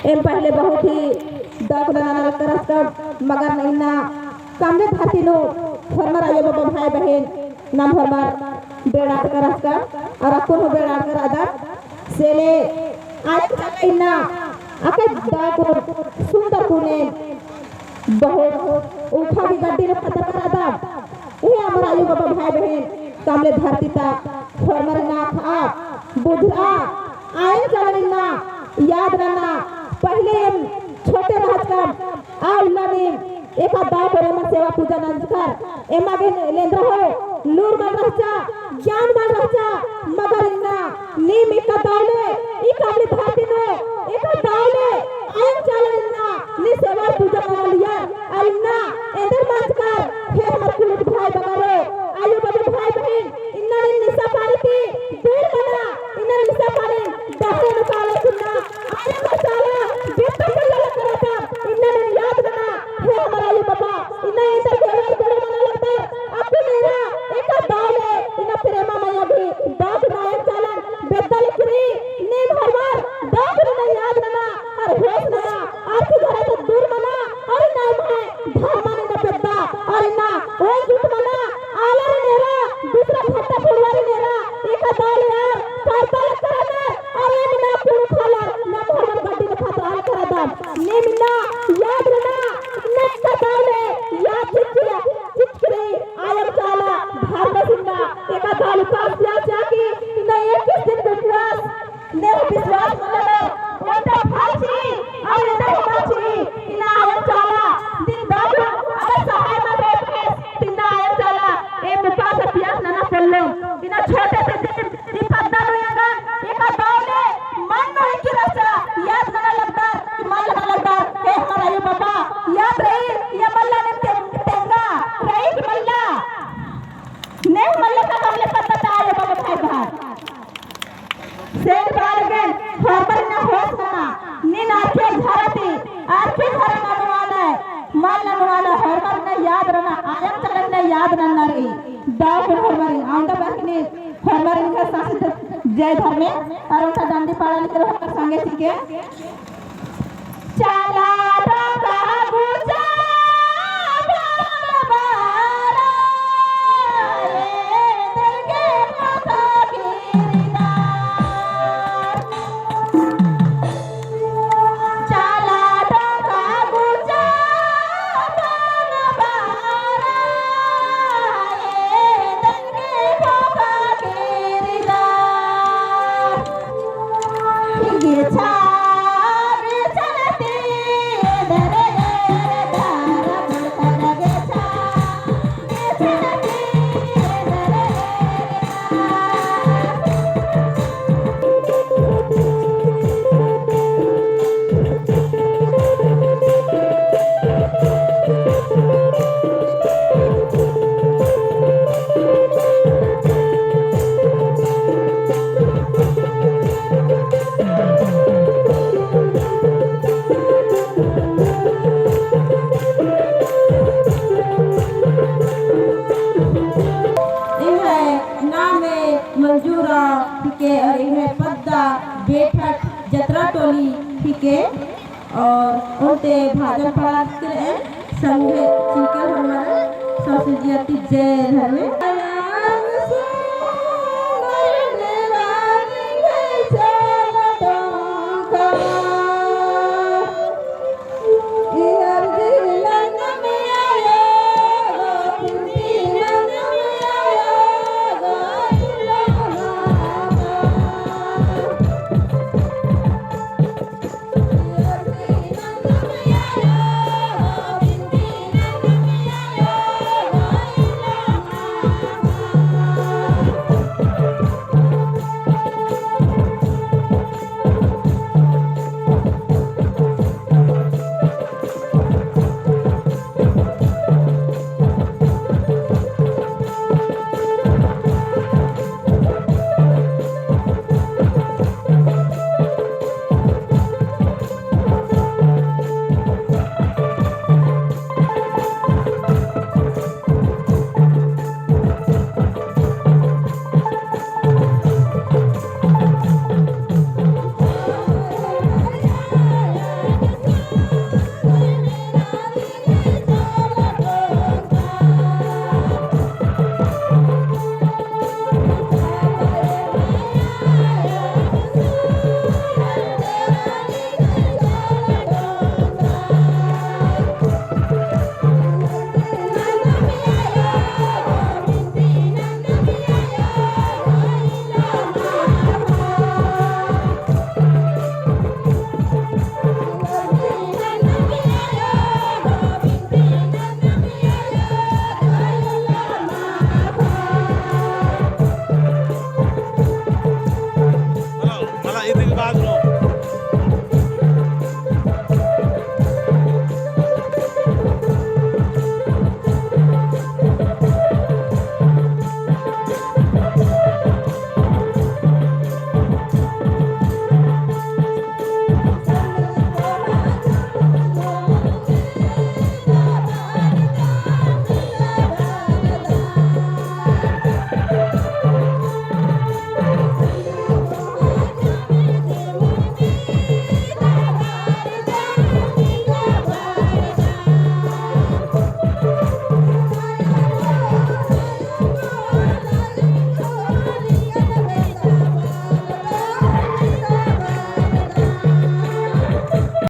M पहले बहुत ही दक बनाना करस का मगर नहीं ना कामले धाती नो फरमर आयो बाबा भाई बहन नाम फरमर बेड़ा करस का और अकुन हो बेड़ा कर आदा सेले आयो चले ना आके दाको सुंदर कुने बहुत उठा भी गड्डी रे पता कर आदा ये हमारा आयो बाबा भाई बहन कामले धरती ता फरमर ना खा बुझा आयो चले ना याद रहना पहले छोटे रहत का आउला ने एक दाव पर मन सेवा पूजा नंदकर एमा के लेंद्र हो लूर मन रहचा जान मन रहचा मगर इन्ना नीम एक दावले ई कामले धाती नो एक दावले आयन चले इन्ना नी सेवा पूजा कर लिया और इन्ना एदर मंचकर हे हमर कुल भाई बगरे आयु बाबू भाई बहन इन्ना ने निशा पानी की दूर बना इन्ना निशा पानी दसे निकाले सुनना आयन मसाला बेटा चला करता इन्ना ने याद बना हे हमारा ये बाबा इन्ना इधर बेवर बड़े बना लगता आपको मेरा एक दावले इन्ना प्रेमा मैया भी दाग नायक चलन बेदल करी ने भरवार दाग ने याद बना और होश बना आपके घर से दूर बना और नाम है धर्मा ने बेदा और इन्ना ओए झूठ बना आला नेरा दूसरा खट्टा फुलवारी नेरा एक दावले यार करता करना और ये ना पूरा खाला ना भरवार गड्डी में खाता आल करा दा ने मिला याद रहना ने का दावले याद चिचिया चिचरे आयम चाला धर्म सिन्ना एक दाल पास या जाकी ने एक दिन विश्वास ने विश्वास मनना ओटा फालसी और ने फालसी इना आयम चाला दिन दावला अरे सहाय में बैठे तिना आयम चाला ए पास अभ्यास ना चलले इना छोटे से दिन पद्दा होएगा एक दावले मन नहीं की रचा याद ना लगता मन ना लगता हे हमारा ये बाबा याद रही ये मल्ला ने तेंगा रही मल्ला ने मल्ला का हमले पता था ये बाबा भाई बाहर सेठ बार गन फरबर ना होश बना नीन आंखें झरती आंखें झरना नवाना मन नवाना फरबर ने याद रहना आयम चलन ने याद रहना रही दाव फरबर आंदा बकने फरबर इनका शासित जय धर्म और उनका डंडी पाड़ा लेकर होकर संगे सीखे चला रंगा गुजा बारा ये दिल के माथा गिरदा चला रंगा गुजा बारा ये दिल के माथा गिरदा ये छा मंजूरा ठीके और इन्हें पद्दा बेठक जतरा टोली ठीके और उनते भाजन पड़ा संगे चिकन हमारा सबसे ज्यादा जय धर्म